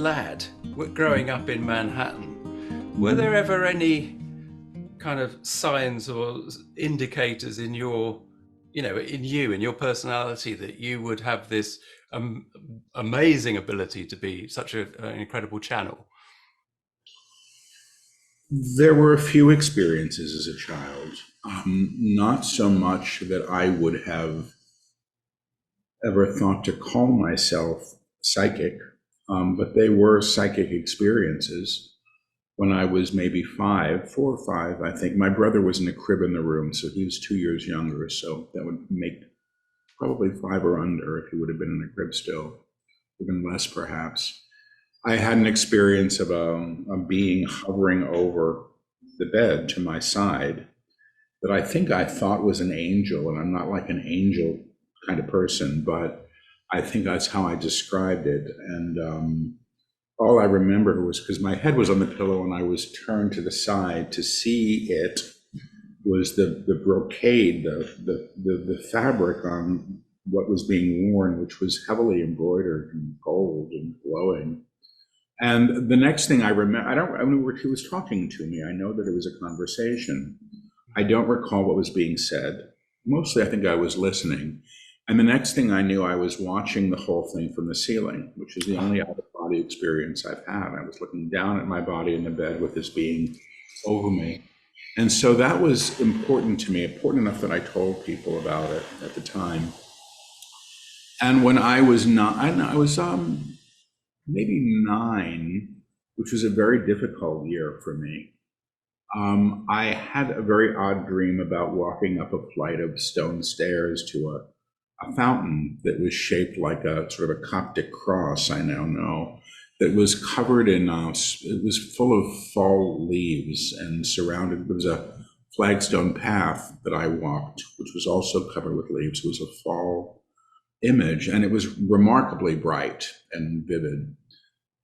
lad growing up in Manhattan, were there ever any kind of signs or indicators in your, in your personality that you would have this amazing ability to be such an incredible channel? There were a few experiences as a child, not so much that I would have ever thought to call myself psychic, but they were psychic experiences. When I was maybe 4 or 5, I think my brother was in a crib in the room, so he was 2 years younger, so that would make probably 5 or under if he would have been in a crib still, even less perhaps. I had an experience of a being hovering over the bed to my side that I think I thought was an angel, and I'm not like an angel kind of person, but I think that's how I described it. And all I remember was, because my head was on the pillow and I was turned to the side to see it, was the brocade, the fabric on what was being worn, which was heavily embroidered in gold and glowing. And the next thing I remember, I don't remember who was talking to me. I know that it was a conversation. I don't recall what was being said. Mostly, I think I was listening. And the next thing I knew, I was watching the whole thing from the ceiling, which is the only out-of-body experience I've had. I was looking down at my body in the bed with this being over me. And so that was important to me, important enough that I told people about it at the time. And when I was not, I was maybe 9, which was a very difficult year for me. I had a very odd dream about walking up a flight of stone stairs to a fountain that was shaped like a sort of a Coptic cross, I now know, that was covered in, it was full of fall leaves and surrounded, there was a flagstone path that I walked, which was also covered with leaves. It was a fall image, and it was remarkably bright and vivid.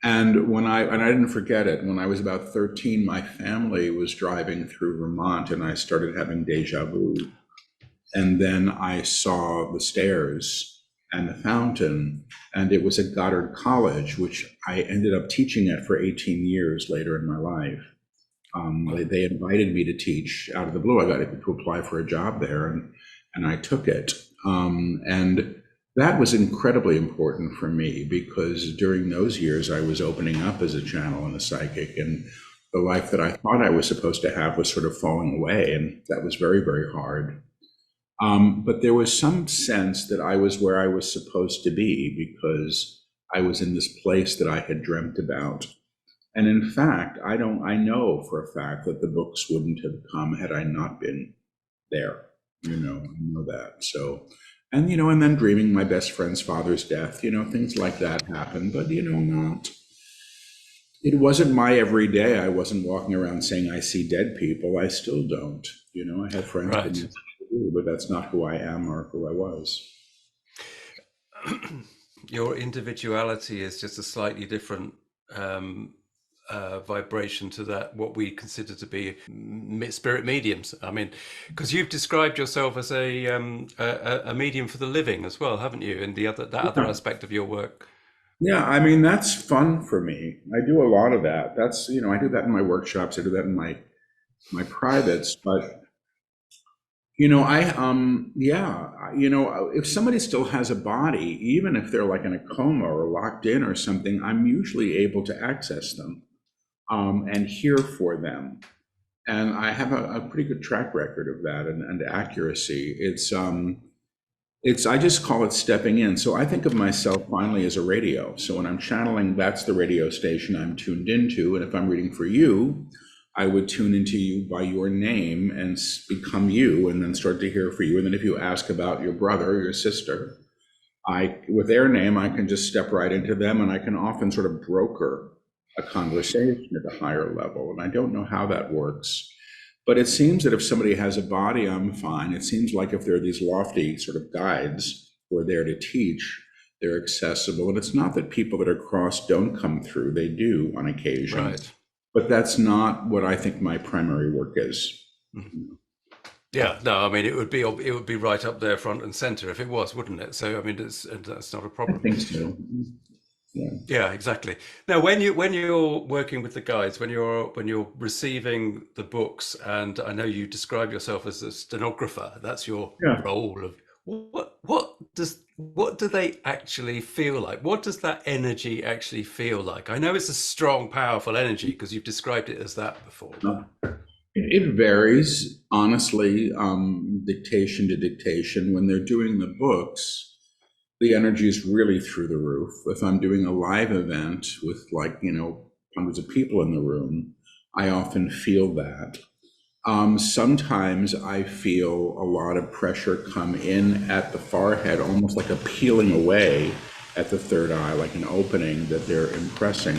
And I didn't forget it, when I was about 13, my family was driving through Vermont and I started having deja vu. And then I saw the stairs and the fountain, and it was at Goddard College, which I ended up teaching at for 18 years later in my life. They invited me to teach out of the blue. I got to apply for a job there, and I took it. And that was incredibly important for me, because during those years I was opening up as a channel and a psychic, and the life that I thought I was supposed to have was sort of falling away, and that was very, very hard. But there was some sense that I was where I was supposed to be, because I was in this place that I had dreamt about. And in fact, I know for a fact that the books wouldn't have come had I not been there. I know that. So, and then dreaming my best friend's father's death, things like that happened, but it wasn't my everyday. I wasn't walking around saying I see dead people. I still don't. I have friends that Right. do, but that's not who I am or who I was. Your individuality is just a slightly different vibration to that what we consider to be spirit mediums. I mean, because you've described yourself as a medium for the living as well, haven't you? And that other Yeah. aspect of your work. Yeah, I mean, that's fun for me. I do a lot of that. That's, I do that in my workshops. I do that in my privates, but yeah, if somebody still has a body, even if they're like in a coma or locked in or something, I'm usually able to access them, and hear for them. And I have a pretty good track record of that, and accuracy. I just call it stepping in. So I think of myself finally as a radio. So when I'm channeling, that's the radio station I'm tuned into. And if I'm reading for you, I would tune into you by your name and become you, and then start to hear for you. And then if you ask about your brother or your sister, with their name, I can just step right into them, and I can often sort of broker a conversation at a higher level. And I don't know how that works. But it seems that if somebody has a body, I'm fine. It seems like if there are these lofty sort of guides who are there to teach, they're accessible. And it's not that people that are crossed don't come through, they do on occasion. Right. But that's not what I think my primary work is. Mhm. Yeah, no, I mean it would be right up there front and center if it was, wouldn't it? So I mean that's not a I problem. think so. Yeah. Yeah, exactly. Now, when you're working with the guides, when you're receiving the books, and I know you describe yourself as a stenographer, that's your Yeah. role of what do they actually feel like? What does that energy actually feel like? I know it's a strong, powerful energy because you've described it as that before, but It varies, honestly, dictation to dictation. When they're doing the books, the energy is really through the roof. If I'm doing a live event with, like, hundreds of people in the room, I often feel that. Sometimes I feel a lot of pressure come in at the forehead, almost like a peeling away at the third eye, like an opening that they're impressing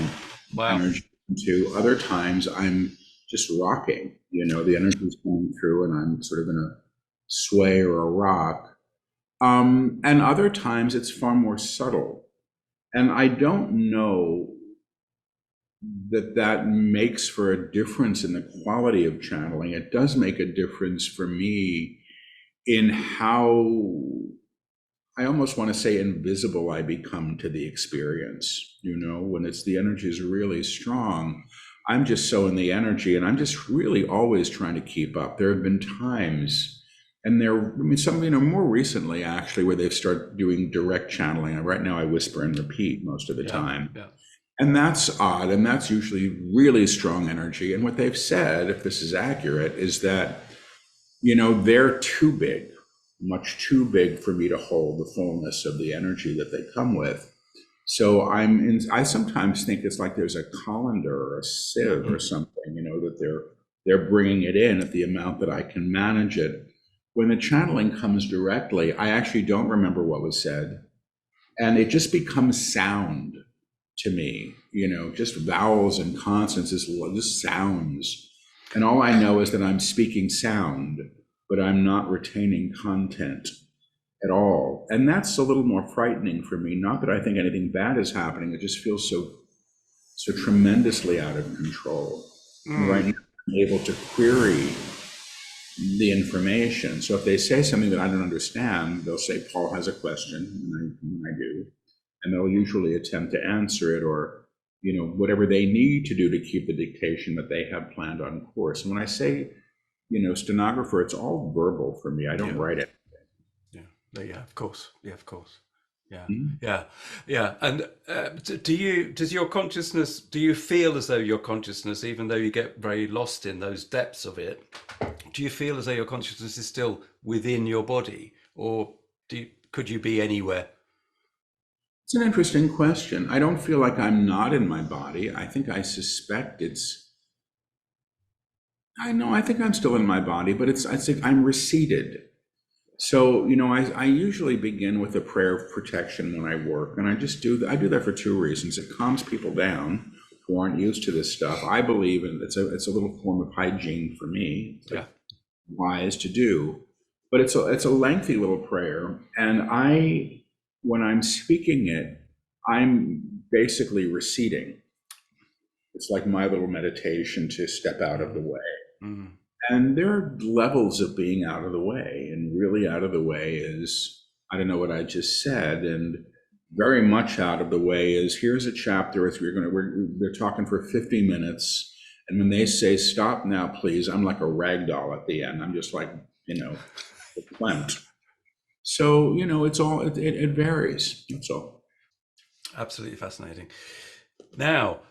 wow. energy into. Other times I'm just rocking, the energy is coming through and I'm sort of in a sway or a rock. And other times it's far more subtle. And I don't know that makes for a difference in the quality of channeling. It does make a difference for me in how, I almost want to say, invisible I become to the experience. When it's the energy is really strong, I'm just so in the energy and I'm just really always trying to keep up. There have been times, and some, more recently actually, where they've started doing direct channeling. Right now I whisper and repeat most of the Yeah, time. yeah. And that's odd, and that's usually really strong energy. And what they've said, if this is accurate, is that, they're too big, much too big for me to hold the fullness of the energy that they come with. So I sometimes think it's like there's a colander or a sieve or something, that they're bringing it in at the amount that I can manage it. When the channeling comes directly, I actually don't remember what was said, and it just becomes sound to me, just vowels and consonants, just sounds. And all I know is that I'm speaking sound, but I'm not retaining content at all. And that's a little more frightening for me. Not that I think anything bad is happening, it just feels so tremendously out of control. And right now, I'm able to query the information. So if they say something that I don't understand, they'll say, Paul has a question, and I do. And they'll usually attempt to answer it, or whatever they need to do to keep the dictation that they have planned on course. And when I say stenographer, it's all verbal for me. I don't Yeah. write it. Yeah, yeah, of course. Yeah, of course. Yeah, Mhm. yeah, yeah. And does your consciousness, do you feel as though your consciousness, even though you get very lost in those depths of it, do you feel as though your consciousness is still within your body, or could you be anywhere? It's an interesting question. I don't feel like I'm not in my body. I suspect I know, I think I'm still in my body, but I think I'm receded. So, I usually begin with a prayer of protection when I work, and I do that for two reasons. It calms people down who aren't used to this stuff. I believe in it's a little form of hygiene for me. It's Yeah. like wise to do, but it's a lengthy little prayer, and when I'm speaking it, I'm basically receding. It's like my little meditation to step out of the Mm, way. mm, And there are levels of being out of the way, and really out of the way is, I don't know what I just said, and very much out of the way is, here's a chapter, if they're talking for 50 minutes, and when they say stop now, please, I'm like a rag doll at the end. I'm just like, clamped. So, it varies. That's all. absolutely fascinating. Now,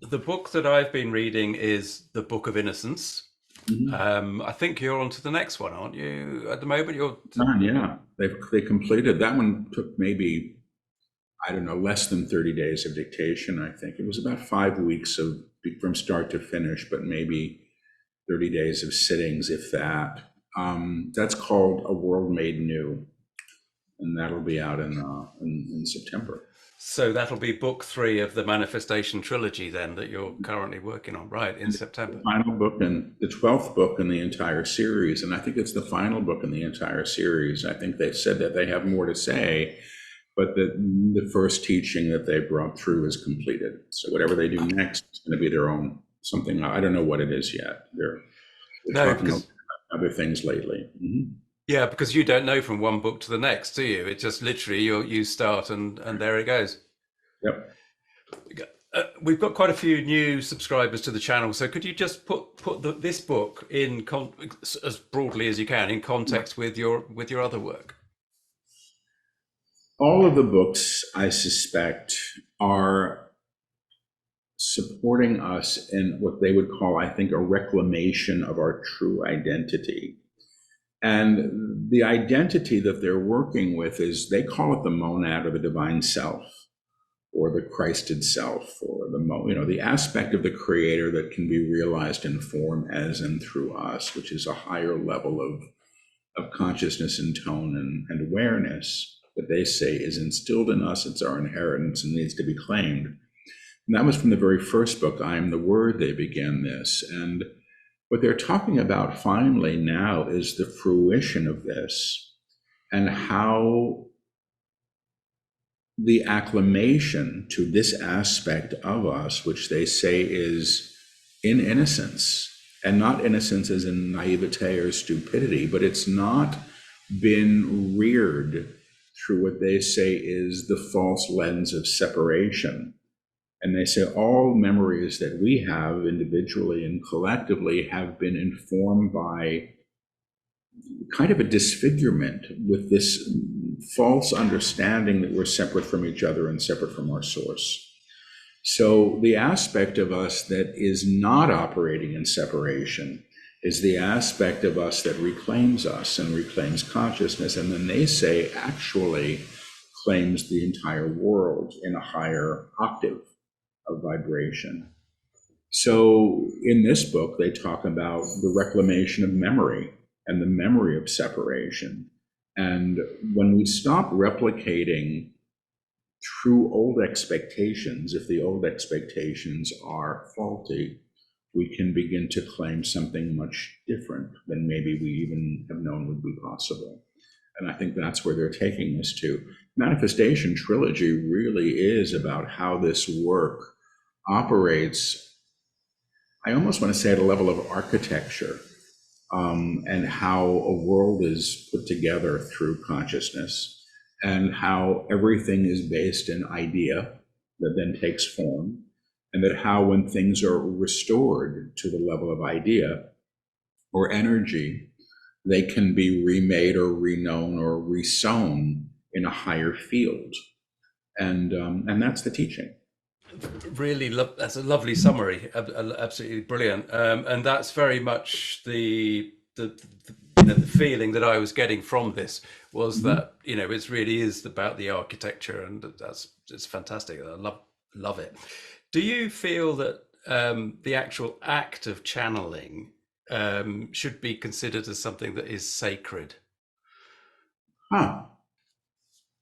the book that I've been reading is the Book of Innocence. Mhm. I think you're on to the next one, aren't you? At the moment, you're. Yeah, they completed that one. Took maybe, I don't know, less than 30 days of dictation. I think it was about 5 weeks from start to finish, but maybe 30 days of sittings, if that. That's called A World Made New, and that'll be out in September. So that'll be book 3 of the Manifestation trilogy, then, that you're currently working on, right, in The September. final book and the 12th book in the entire series, and I think it's the final book in the entire series. I think they've said that they have more to say, but the first teaching that they brought through is completed. So whatever they do next is going to be their own something. I don't know what it is yet. They're No, talking about because other things lately. yeah, because you don't know from one book to the next, do you? It's just literally you start and there it goes. Yep. We've got quite a few new subscribers to the channel, so could you just put this book in as broadly as you can in context with your other work? All of the books, I suspect, are supporting us in what they would call, I think, a reclamation of our true identity. And the identity that they're working with is, they call it the monad or the divine self, or the Christed self, or the aspect of the creator that can be realized in form as and through us, which is a higher level of consciousness and tone and awareness that they say is instilled in us. It's our inheritance and needs to be claimed. And that was from the very first book, I Am the Word, they began this. And what they're talking about finally now is the fruition of this, and how the acclamation to this aspect of us, which they say is in innocence, and not innocence as in naivete or stupidity, but it's not been reared through what they say is the false lens of separation. And they say all memories that we have individually and collectively have been informed by kind of a disfigurement with this false understanding that we're separate from each other and separate from our source. So the aspect of us that is not operating in separation is the aspect of us that reclaims us and reclaims consciousness, and then they say actually claims the entire world in a higher octave of vibration. So in this book, they talk about the reclamation of memory and the memory of separation. And when we stop replicating true old expectations, if the old expectations are faulty, we can begin to claim something much different than maybe we even have known would be possible. And I think that's where they're taking this to. Manifestation Trilogy really is about how this work operates, I almost want to say at a level of architecture, and how a world is put together through consciousness, and how everything is based in idea that then takes form, and that how when things are restored to the level of idea or energy, they can be remade or reknown or resown in a higher field. And that's the teaching. Really, that's a lovely summary. Absolutely brilliant. And that's very much the feeling that I was getting from this was that it really is about the architecture, and it's fantastic. I love it. Do you feel that the actual act of channeling should be considered as something that is sacred? Huh.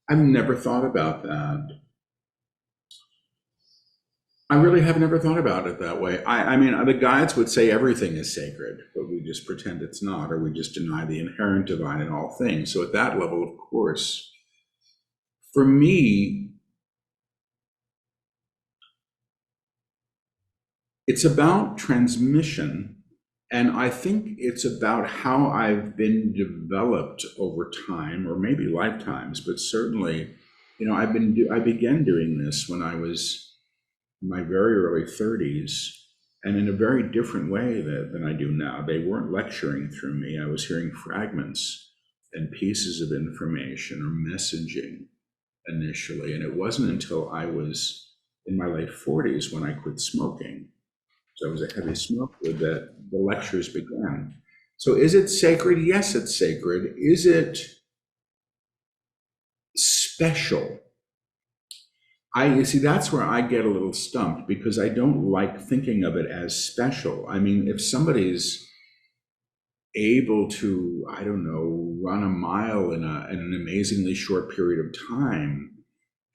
I've never thought about that. I really have never thought about it that way. I mean, the guides would say everything is sacred, but we just pretend it's not, or we just deny the inherent divine in all things. So at that level, of course, for me, it's about transmission. And I think it's about how I've been developed over time, or maybe lifetimes, but certainly, I began doing this when I was in my very early 30s, and in a very different way than I do now. They weren't lecturing through me. I was hearing fragments and pieces of information or messaging initially. And it wasn't until I was in my late 40s when I quit smoking. So I was a heavy smoker that the lectures began. So is it sacred? Yes, it's sacred. Is it special? You see, that's where I get a little stumped, because I don't like thinking of it as special. I mean, if somebody's able to, I don't know, run a mile in an amazingly short period of time,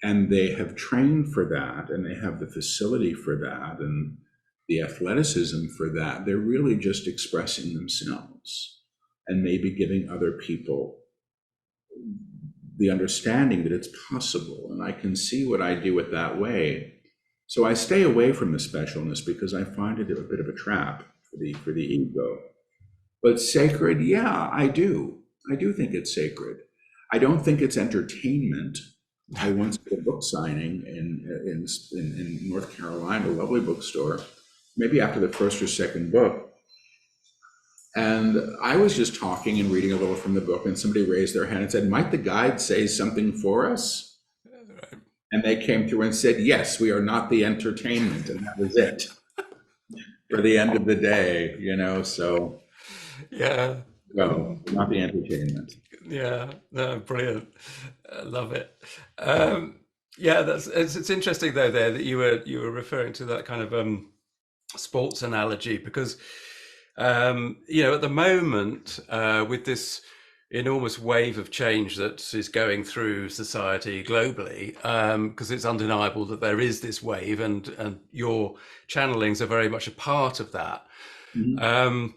and they have trained for that, and they have the facility for that, and the athleticism for that, they're really just expressing themselves and maybe giving other people the understanding that it's possible. And I can see what I do it that way. So I stay away from the specialness because I find it a bit of a trap for the ego. But sacred, yeah, I do. I do think it's sacred. I don't think it's entertainment, I once did a book signing in North Carolina, a lovely bookstore, maybe after the first or second book. And I was just talking and reading a little from the book, and somebody raised their hand and said, "Might the guide say something for us?" And they came through and said, "Yes, we are not the entertainment." And that was it for the end of the day, so, Yeah. well, not the entertainment. Yeah, no, brilliant. I love it. Yeah, it's interesting though there that you were referring to that kind of sports analogy because at the moment with this enormous wave of change that is going through society globally, because it's undeniable that there is this wave, and your channelings are very much a part of that. Mhm. Um,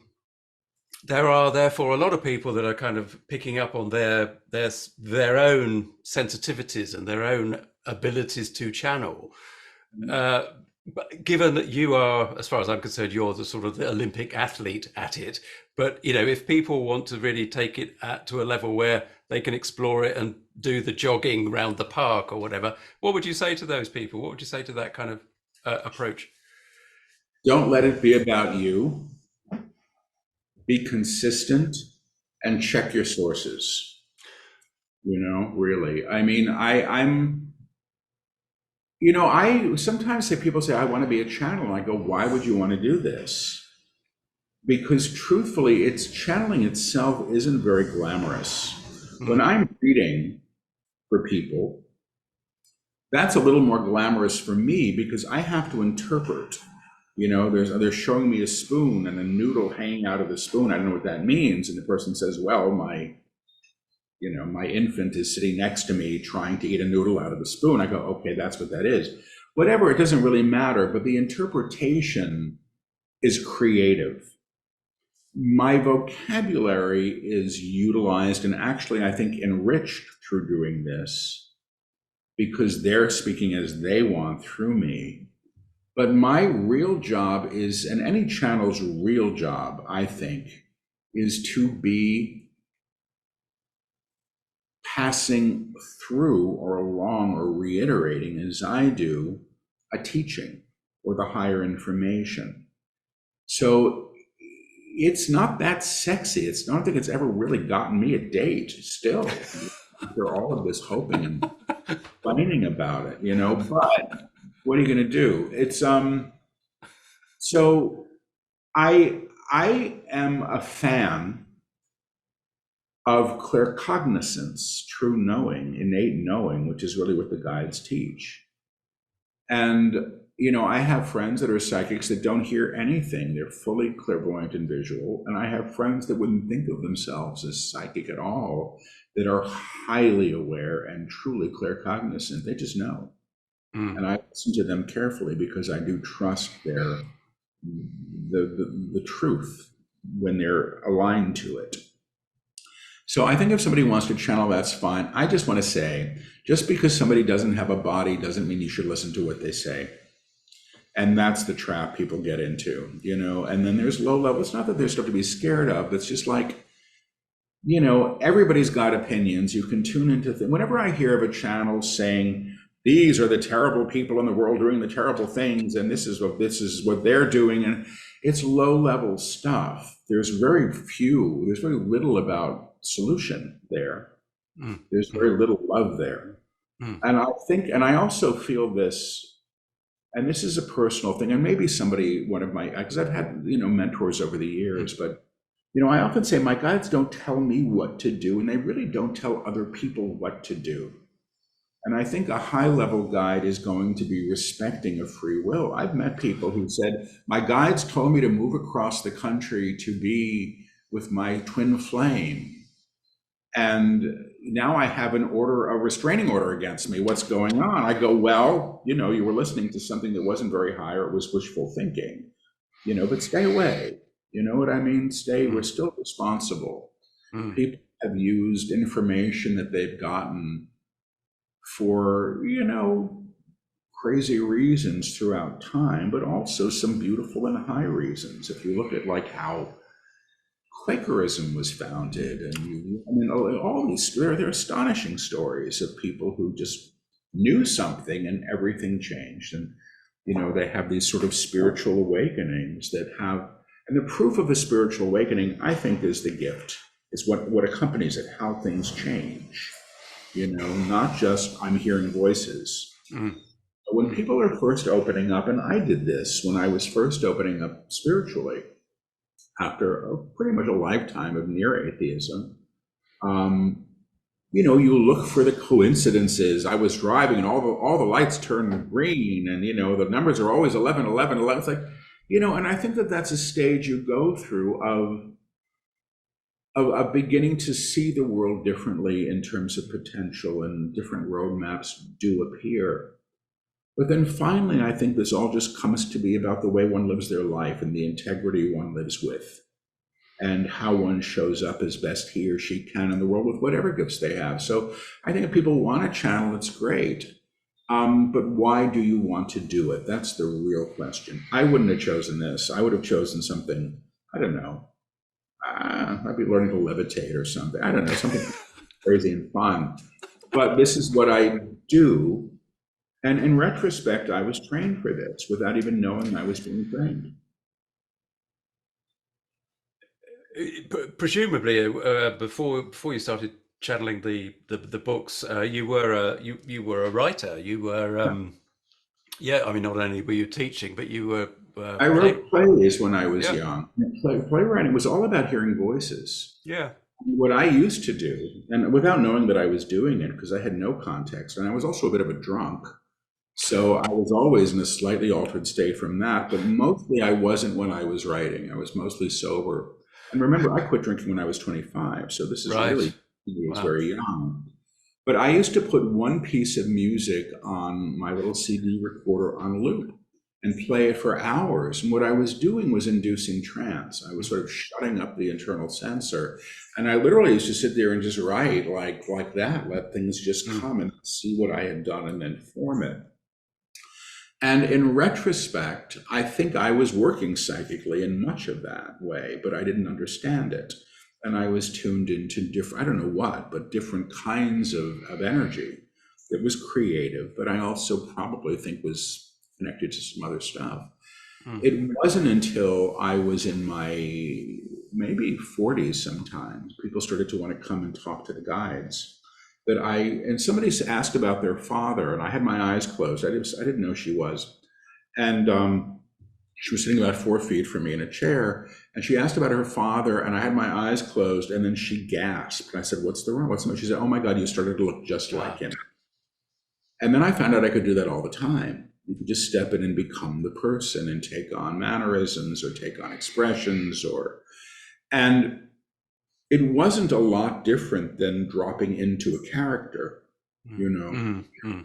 there are therefore a lot of people that are kind of picking up on their own sensitivities and their own abilities to channel. Uh, but given that you are, as far as I'm concerned, you're the sort of the Olympic athlete at it. But if people want to really take it to a level where they can explore it and do the jogging around the park or whatever, what would you say to those people? What would you say to that kind of approach? Don't let it be about you. Be consistent and check your sources, really. I mean, I sometimes say, people say, "I want to be a channel." And I go, "Why would you want to do this?" Because truthfully, channeling itself isn't very glamorous. When Mm, I'm reading for people, that's a little more glamorous for me because I have to interpret. They're showing me a spoon and a noodle hanging out of the spoon. I don't know what that means. And the person says, "Well, my infant is sitting next to me trying to eat a noodle out of the spoon." I go, "Okay, that's what that is." Whatever, it doesn't really matter, but the interpretation is creative. My vocabulary is utilized and actually, I think, enriched through doing this because they're speaking as they want through me. But my real job is, and any channel's real job, I think, is to be passing through or along or reiterating, as I do, a teaching or the higher information. So it's not that sexy. I don't think it's ever really gotten me a date still, after all of this hoping and complaining about it, but what are you going to do? So I am a fan of claircognizance, true knowing, innate knowing, which is really what the guides teach. And, I have friends that are psychics that don't hear anything. They're fully clairvoyant and visual. And I have friends that wouldn't think of themselves as psychic at all, that are highly aware and truly claircognizant. They just know. mm, And I listen to them carefully because I do trust the truth when they're aligned to it. So I think if somebody wants to channel, that's fine. I just want to say, just because somebody doesn't have a body doesn't mean you should listen to what they say. And that's the trap people get into, And then there's low level. It's not that there's stuff to be scared of. It's just like, everybody's got opinions. You can tune into things. Whenever I hear of a channel saying, "These are the terrible people in the world doing the terrible things, and this is what they're doing," and it's low level stuff. There's very little about solution there. mm, There's mm, very little love there. mm, And I also feel this, and this is a personal thing, and maybe one of my, because I've had, mentors over the mm. years, but, I often say my guides don't tell me what to do, and they really don't tell other people what to do. And I think a high level guide is going to be respecting of free will. I've met people who said, "My guides told me to move across the country to be with my twin flame. And now I have a restraining order against me. What's going on?" I go, "Well, you were listening to something that wasn't very high, or it was wishful thinking, but stay away." You know what I mean? We're Mm, still responsible. mm, People have used information that they've gotten for, crazy reasons throughout time, but also some beautiful and high reasons. If you look at like how Quakerism was founded, and all these, they're astonishing stories of people who just knew something and everything changed. And, they have these sort of spiritual awakenings that have, and the proof of a spiritual awakening, I think, is the gift, is what accompanies it, how things change, not just I'm hearing voices. Mm. When people are first opening up, and I did this when I was first opening up spiritually, after pretty much a lifetime of near atheism, you look for the coincidences. I was driving and all the lights turned green, and the numbers are always 11, 11, 11. It's like, and I think that that's a stage you go through of beginning to see the world differently in terms of potential, and different roadmaps do appear. But then finally, I think this all just comes to be about the way one lives their life and the integrity one lives with, and how one shows up as best he or she can in the world with whatever gifts they have. So I think if people want to channel, it's great. But why do you want to do it? That's the real question. I wouldn't have chosen this. I would have chosen something, I don't know. I'd be learning to levitate or something. I don't know, something crazy and fun. But this is what I do. And in retrospect, I was trained for this without even knowing I was being trained. Presumably, before you started channeling the books, you were a writer. You were I mean, not only were you teaching, but you were I wrote plays when I was Yeah. young. Playwriting was all about hearing voices. Yeah. What I used to do, and without knowing that I was doing it, because I had no context, and I was also a bit of a drunk. So I was always in a slightly altered state from that, but mostly I wasn't when I was writing. I was mostly sober. And remember, I quit drinking when I was 25, so this is Right. really, I was Wow. very young. But I used to put one piece of music on my little CD recorder on loop and play it for hours. And what I was doing was inducing trance. I was sort of shutting up the internal sensor. And I literally used to sit there and just write like that, let things just come and see what I had done and then form it. And in retrospect, I think I was working psychically in much of that way, but I didn't understand it. And I was tuned into different, I don't know what, but different kinds of energy that was creative, but I also probably think was connected to some other stuff. It wasn't until I was in my maybe 40s sometimes, people started to want to come and talk to the guides, that and somebody asked about their father, and I had my eyes closed. I didn't know she was. And she was sitting about 4 feet from me in a chair, and she asked about her father, and I had my eyes closed, and then she gasped. And I said, "What's the wrong? What's the matter?" She said, "Oh my God, you started to look just like him." And then I found out I could do that all the time. You could just step in and become the person and take on mannerisms or take on expressions and it wasn't a lot different than dropping into a character,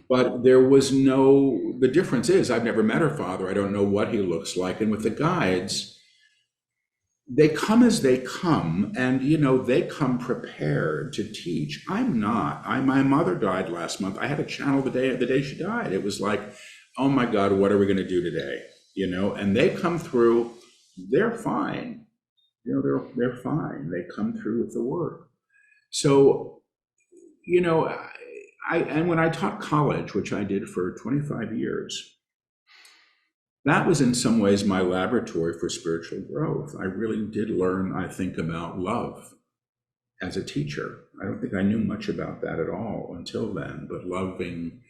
but there was the difference is I've never met her father. I don't know what he looks like. And with the guides, they come as they come, and they come prepared to teach. I'm not. My mother died last month. I had a channel the day she died. It was like, oh my God, what are we going to do today? And they come through. They're fine. They're fine. They come through with the work. So, and when I taught college, which I did for 25 years, that was in some ways my laboratory for spiritual growth. I really did learn, I think, about love as a teacher. I don't think I knew much about that at all until then, but loving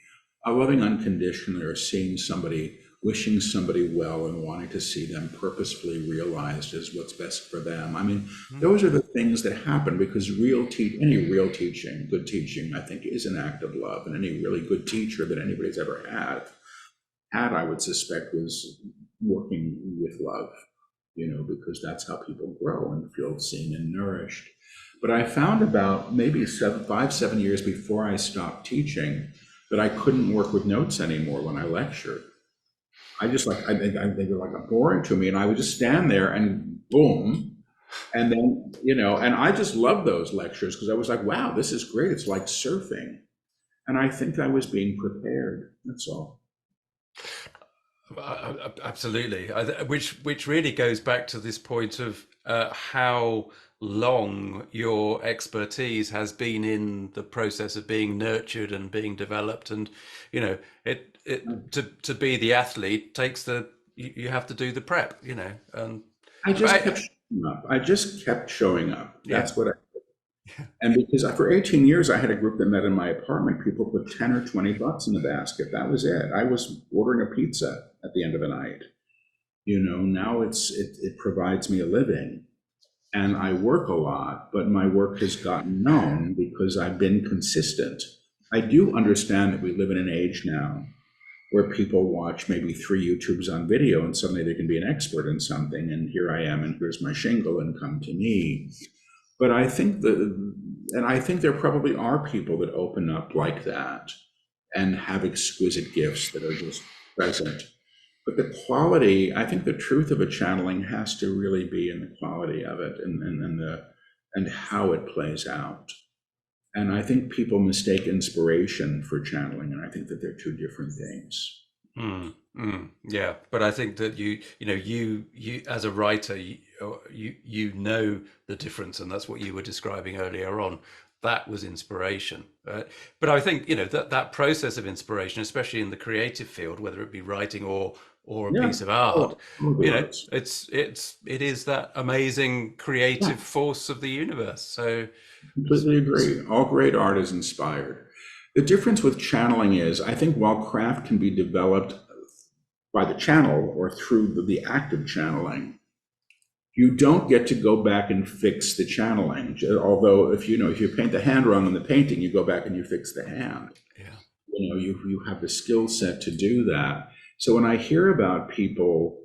unconditionally, or seeing somebody, wishing somebody well and wanting to see them purposefully realized as what's best for them. I mean, those are the things that happen because any real teaching, good teaching, I think, is an act of love. And any really good teacher that anybody's ever had, I would suspect, was working with love, because that's how people grow and feel seen and nourished. But I found about maybe 7 years before I stopped teaching that I couldn't work with notes anymore when I lectured. I just I think they were like boring to me, and I would just stand there and boom. And then, and I just loved those lectures because I was like, wow, this is great. It's like surfing. And I think I was being prepared. That's all. Absolutely. Which really goes back to this point of how long your expertise has been in the process of being nurtured and being developed, and you know, it to be the athlete takes you have to do the prep, and I but just kept showing up. I just kept showing up. yeah, That's what I, and because for 18 years I had a group that met in my apartment, people put 10 or 20 bucks in the basket. That was it. I was ordering a pizza at the end of the night. Now it provides me a living. And I work a lot, but my work has gotten known because I've been consistent. I do understand that we live in an age now where people watch maybe 3 YouTubes on video and suddenly they can be an expert in something. And here I am, and here's my shingle, and come to me. But I think there probably are people that open up like that and have exquisite gifts that are just present. But the quality, I think the truth of a channeling has to really be in the quality of it and how it plays out. And I think people mistake inspiration for channeling, and I think that they're two different things. Yeah, but I think that you as a writer, you know the difference, and that's what you were describing earlier on. That was inspiration, but I think that process of inspiration, especially in the creative field, whether it be writing or a Yeah. piece of art, All the arts. it is that amazing Yeah, creative force of the universe. So, completely agree. All great art is inspired. The difference with channeling is, I think while craft can be developed by the channel or through the act of channeling, you don't get to go back and fix the channeling. Although if you paint the hand wrong in the painting, you go back and you fix the hand. yeah. You have the skill set to do that. So when I hear about people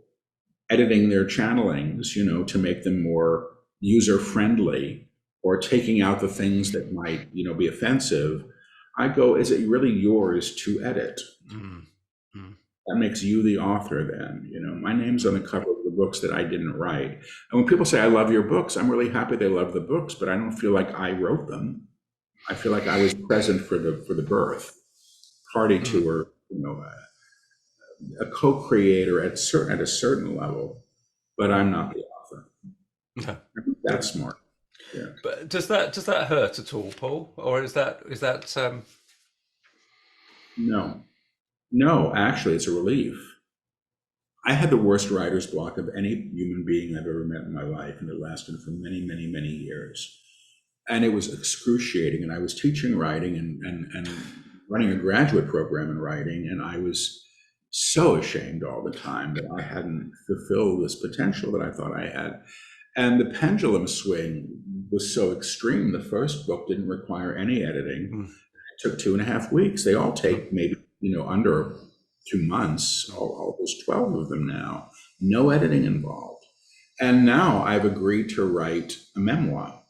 editing their channelings, to make them more user friendly or taking out the things that might, be offensive, I go, is it really yours to edit? Mm, mm, That makes you the author then. My name's on the cover of the books that I didn't write. And when people say, I love your books, I'm really happy they love the books, but I don't feel like I wrote them. I feel like I was present for the birth, party mm. to her, a co-creator at a certain level, but I'm not the author. No. I think that's smart. Yeah. But does that hurt at all, Paul, or is that No, no, actually, it's a relief. I had the worst writer's block of any human being I've ever met in my life, and it lasted for many, many, many years. And it was excruciating. And I was teaching writing and running a graduate program in writing, and I was so ashamed all the time that I hadn't fulfilled this potential that I thought I had. And the pendulum swing was so extreme. The first book didn't require any editing. mm, It took 2.5 weeks. They all take maybe, under 2 months, almost 12 of them now, no editing involved. And now I've agreed to write a memoir.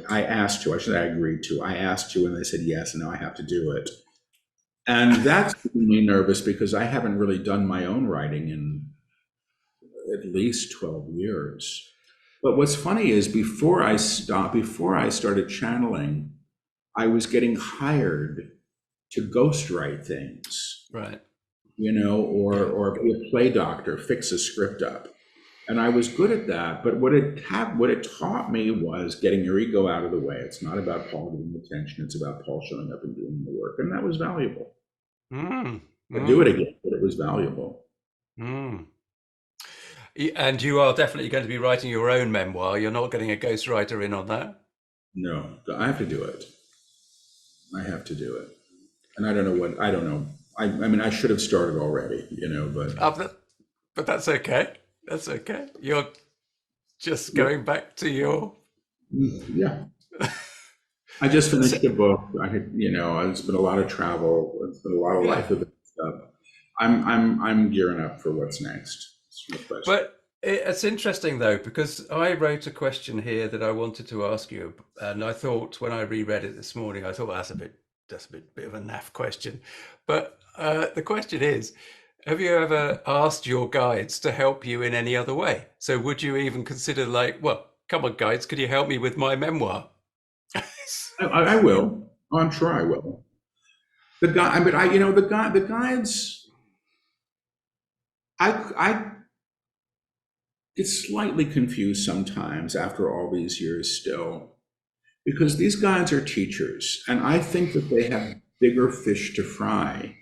I asked to, I should say I agreed to, I asked to, and they said yes, and now I have to do it. And that's making me nervous because I haven't really done my own writing in at least 12 years. But what's funny is before I started channeling, I was getting hired to ghostwrite things, right? or Yeah. be a play doctor, fix a script up. And I was good at that. But what it taught me was getting your ego out of the way. It's not about Paul getting attention. It's about Paul showing up and doing the work. And that was valuable. Mm, I'd do it mm, again, but it was valuable. mm. And you are definitely going to be writing your own memoir. You're not getting a ghostwriter in on that. No, I have to do it. I have to do it. And I don't know. I mean, I should have started already, but Uh, but, but that's okay. That's okay. You're just going back to your. yeah. I just So, finished a book. It's been a lot of travel. It's been a lot of yeah. life event stuff. I'm gearing up for what's next. It's no question. But it's interesting though, because I wrote a question here that I wanted to ask you, and I thought when I reread it this morning, I thought, well, that's a bit of a naff question. But the question is, have you ever asked your guides to help you in any other way? So would you even consider like, well, come on, guides, could you help me with my memoir? I will. Oh, I'm sure I will. The guy, I mean, the guides. I get slightly confused sometimes after all these years still, because these guys are teachers, and I think that they have bigger fish to fry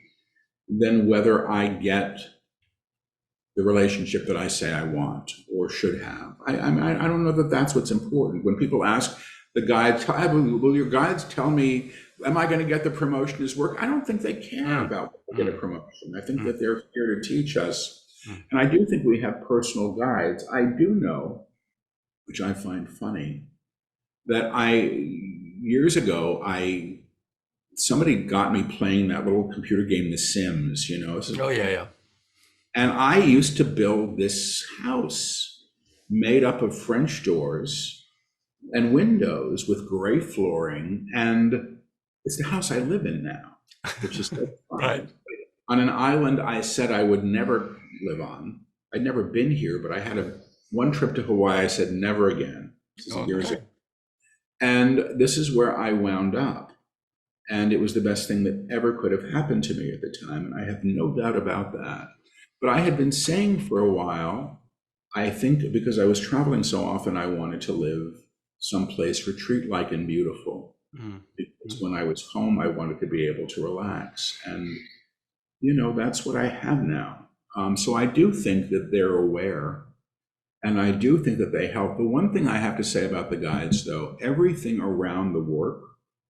than whether I get the relationship that I say I want or should have. I don't know that that's what's important. When people ask the guides, will your guides tell me, am I going to get the promotion as work? I don't think they care about whether I get a promotion. I think that they're here to teach us. And I do think we have personal guides. I do know, which I find funny, that years ago, somebody got me playing that little computer game, The Sims, Oh, yeah. and I used to build this house made up of French doors and windows with gray flooring. And it's the house I live in now, which is so fun. Right. On an island I said I would never live on. I'd never been here, but I had one trip to Hawaii. I said never again. This is years ago. And this is where I wound up. And it was the best thing that ever could have happened to me at the time. And I have no doubt about that. But I had been saying for a while, I think because I was traveling so often, I wanted to live someplace retreat-like and beautiful. Because when I was home, I wanted to be able to relax. And, that's what I have now. So I do think that they're aware. And I do think that they help. The one thing I have to say about the guides, though, everything around the work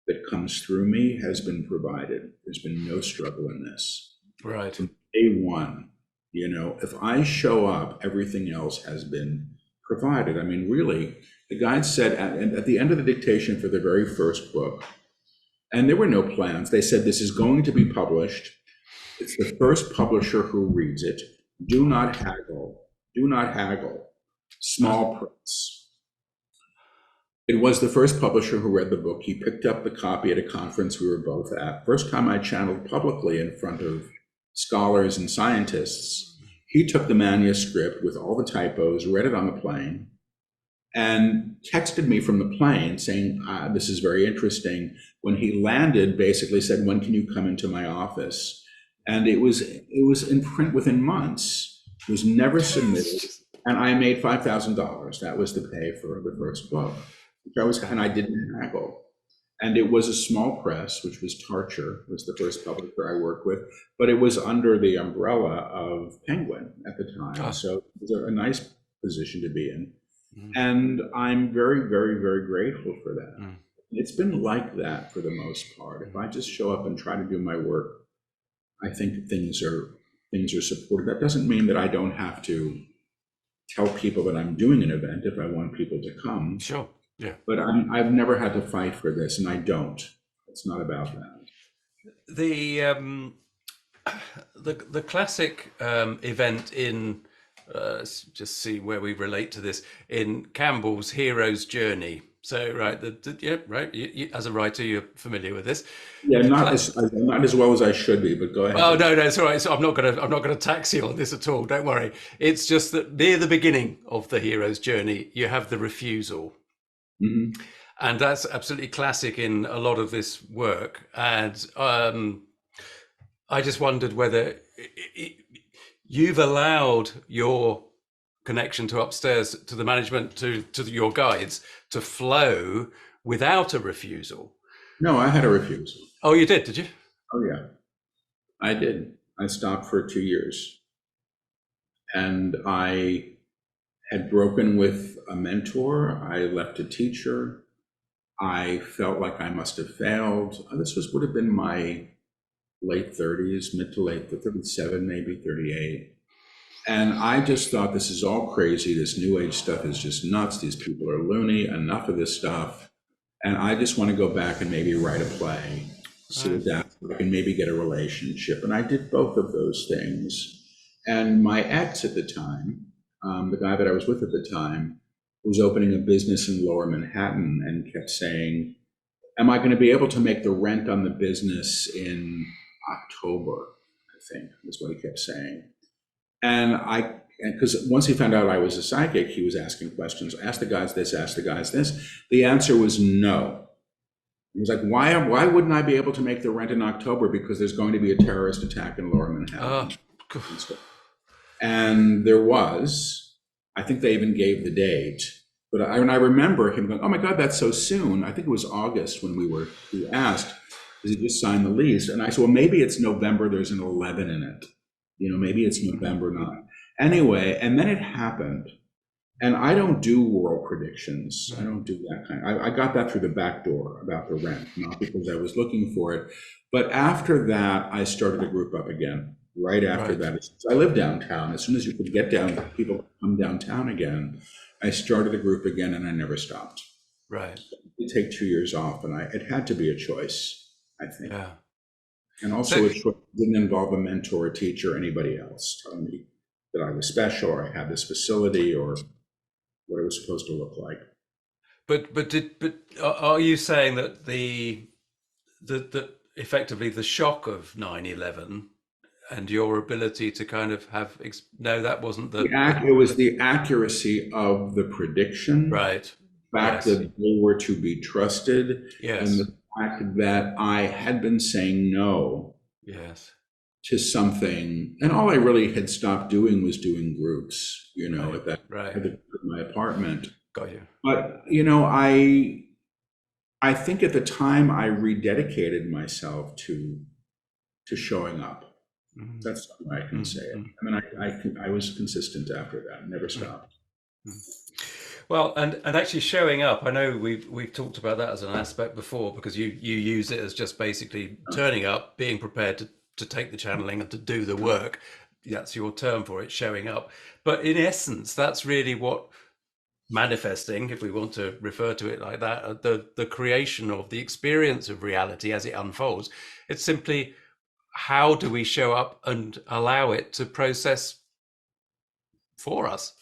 that comes through me has been provided. There's been no struggle in this. Right. From day one. If I show up, everything else has been provided. I mean, really, the guide said at the end of the dictation for the very first book, and there were no plans, they said, this is going to be published. It's the first publisher who reads it. Do not haggle. Do not haggle. Small press. It was the first publisher who read the book. He picked up the copy at a conference we were both at. First time I channeled publicly in front of scholars and scientists. He took the manuscript with all the typos, read it on the plane, and texted me from the plane saying, this is very interesting. When he landed, basically said, when can you come into my office? And it was in print within months. It was never submitted. And I made $5,000. That was the pay for the first book, and I didn't haggle. And it was a small press, which was Tarcher, was the first publisher I worked with, but it was under the umbrella of Penguin at the time. So it was a nice position to be in. And I'm very, very, very grateful for that. It's been like that for the most part. If I just show up and try to do my work, I think things are supported. That doesn't mean that I don't have to tell people that I'm doing an event if I want people to come. Sure. Yeah. But I've never had to fight for this, and I don't. It's not about that. The classic event in let's just see where we relate to this in Campbell's hero's journey. So right, You, as a writer, you're familiar with this. Yeah, not as well as I should be, but go ahead. Oh no, it's all right. So I'm not gonna tax you on this at all. Don't worry. It's just that near the beginning of the hero's journey, you have the refusal. And that's absolutely classic in a lot of this work. And I just wondered whether you've allowed your connection to upstairs, to the management, to your guides to flow without a refusal. No, I had a refusal. Oh, you did you? Oh, yeah, I did. I stopped for 2 years. And I had broken with a mentor. I left a teacher. I felt like I must have failed. This would have been my late 30s, mid to late 37, maybe 38. And I just thought, this is all crazy. This new age stuff is just nuts. These people are loony. Enough of this stuff. And I just want to go back and maybe write a play, so that I can maybe get a relationship. And I did both of those things. And my ex at the time, the guy that I was with at the time, was opening a business in Lower Manhattan and kept saying, am I going to be able to make the rent on the business in October, I think, is what he kept saying. And because once he found out I was a psychic, he was asking questions, ask the guys this, ask the guys this. The answer was no. He was like, why wouldn't I be able to make the rent in October? Because there's going to be a terrorist attack in Lower Manhattan. And there was, I think they even gave the date, but when I remember him going, oh my God, that's so soon. I think it was August when we asked, does he just sign the lease? And I said, well, maybe it's November, there's an 11 in it. Maybe it's November 9. Anyway, and then it happened. And I don't do world predictions. I don't do that kind. I got that through the back door about the rent, not because I was looking for it. But after that, I started a group up again. Right after that, I live downtown. As soon as you could get down, people come downtown again. I started a group again, and I never stopped. Right. It take 2 years off, and it had to be a choice, I think. Yeah. And also, a choice didn't involve a mentor, a teacher, or anybody else telling me that I was special, or I had this facility, or what it was supposed to look like. But are you saying that the effectively the shock of 9/11 and your ability to kind of have no, that wasn't it was the accuracy of the prediction, right? The fact that they were to be trusted, yes, and the fact that I had been saying no, yes, to something, and all I really had stopped doing was doing groups, at that at my apartment. Got you. But I think at the time I rededicated myself to showing up. Mm-hmm. That's the way I can say it. I mean, I was consistent after that, never stopped. Mm-hmm. Well, and actually showing up, I know we've talked about that as an aspect before, because you use it as just basically turning up, being prepared to take the channeling and to do the work. That's your term for it, showing up. But in essence, that's really what manifesting, if we want to refer to it like that, the creation of the experience of reality as it unfolds. It's simply, how do we show up and allow it to process for us?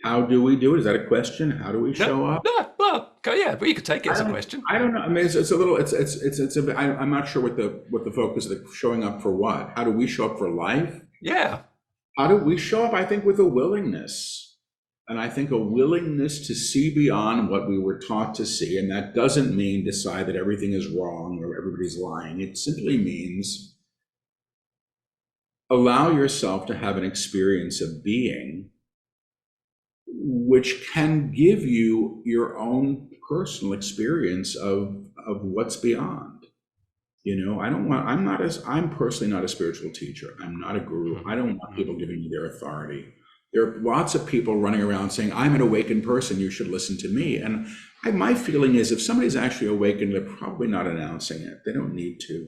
How do we do it? Is that a question? How do we show up? No, well, yeah, but you could take it as a question. I don't know. I mean, it's a little. I'm not sure what the focus of showing up for what. How do we show up for life? Yeah. How do we show up? I think with a willingness, and I think a willingness to see beyond what we were taught to see, and that doesn't mean decide that everything is wrong or everybody's lying. It simply means allow yourself to have an experience of being, which can give you your own personal experience of what's beyond. I'm personally not a spiritual teacher. I'm not a guru. I don't want people giving me their authority. There are lots of people running around saying, I'm an awakened person, you should listen to me. And my feeling is if somebody's actually awakened, they're probably not announcing it. They don't need to.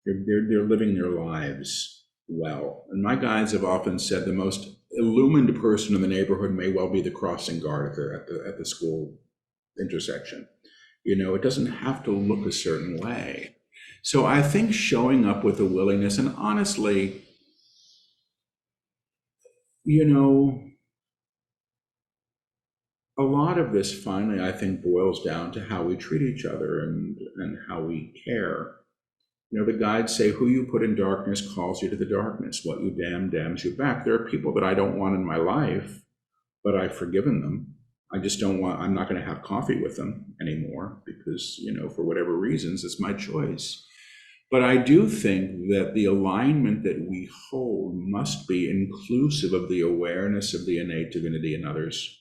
They're living their lives well. And my guides have often said the most illumined person in the neighborhood may well be the crossing guard at the school intersection. It doesn't have to look a certain way. So I think showing up with a willingness, and honestly, a lot of this finally, I think, boils down to how we treat each other and how we care. The guides say, who you put in darkness calls you to the darkness. What you damn damns you back. There are people that I don't want in my life, but I've forgiven them. I'm not going to have coffee with them anymore because, for whatever reasons, it's my choice. But I do think that the alignment that we hold must be inclusive of the awareness of the innate divinity in others.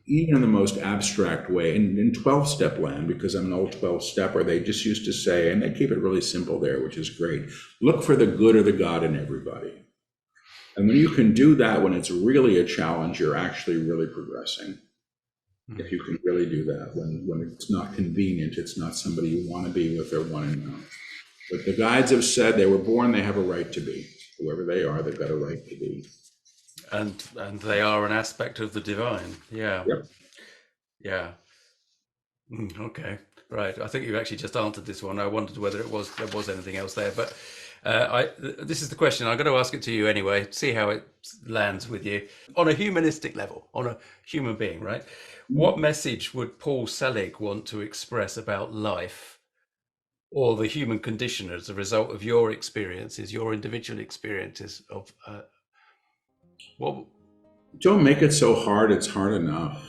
Even in the most abstract way, in 12-step land, because I'm an old 12-stepper, they just used to say, and they keep it really simple there, which is great, look for the good or the God in everybody. And when you can do that, when it's really a challenge, you're actually really progressing. If you can really do that, when it's not convenient, it's not somebody you want to be with or want to know. But the guides have said they were born, they have a right to be. Whoever they are, they've got a right to be. And they are an aspect of the divine. Yeah. Yep. Yeah. Okay. Right. I think you've actually just answered this one. I wondered whether there was anything else there, but this is the question. I'm going to ask it to you anyway. See how it lands with you on a humanistic level, on a human being, right? What message would Paul Selig want to express about life or the human condition as a result of your experiences, your individual experiences of Don't make it so hard, it's hard enough,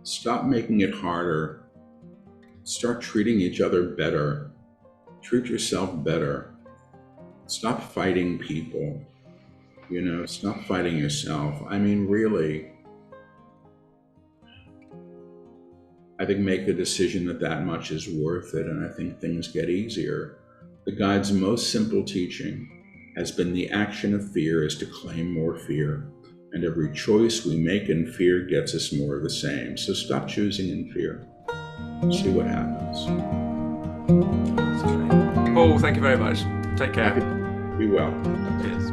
Stop making it harder. Start treating each other better. Treat yourself better. Stop fighting people, stop fighting yourself. I mean, really, I think make a decision that much is worth it, and I think things get easier. The guide's most simple teaching has been the action of fear is to claim more fear, and every choice we make in fear gets us more of the same. So stop choosing in fear. See what happens. Paul, thank you very much. Take care. Be well. Cheers.